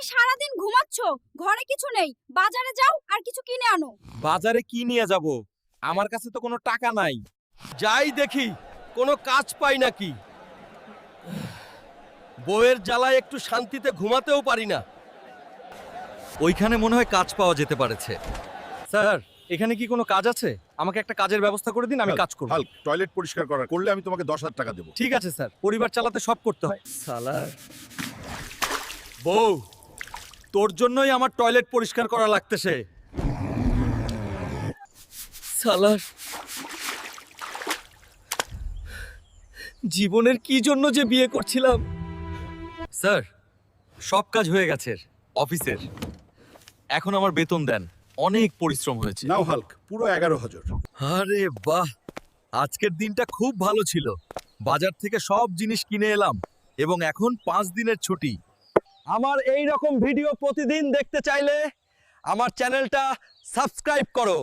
সারাদিন ঘুমাচ্ছ, ঘরে কিছু নেই, বাজারে যাও আর কিছু কিনে আনো। বাজারে কি নিয়ে যাব? আমার কাছে তো কোনো টাকা নাই। যাই দেখি কোনো কাজ পাই নাকি। বউয়ের জ্বালায় একটু শান্তিতে ঘুমাতেও পারি না। ওইখানে মনে হয় কাজ পাওয়া যেতে পারেছে। স্যার, এখানে কি কোনো কাজ আছে? আমাকে একটা কাজের ব্যবস্থা করে দিন, আমি কাজ করব। হাল্ক, টয়লেট পরিষ্কার করার করলে আমি তোমাকে 10,000 টাকা দেবো। ঠিক আছে স্যার, পরিবার চালাতে সব করতে হয়। সালার বউ, তোর জন্যই আমার টয়লেট পরিষ্কার করা লাগতেছে। সালার জীবনের কি জন্য যে বিয়ে করছিলাম। স্যার, সব কাজ হয়ে গেছে অফিসের। এখন আমার বেতন দেন, অনেক পরিশ্রম হয়েছে। নাও হাল্ক, পুরো 11,000। আরে বাহ, আজকের দিনটা খুব ভালো ছিল। বাজার থেকে সব জিনিস কিনে এলাম এবং এখন 5 দিনের ছুটি। আমার এই রকম ভিডিও প্রতিদিন দেখতে চাইলে আমার চ্যানেলটা সাবস্ক্রাইব করো।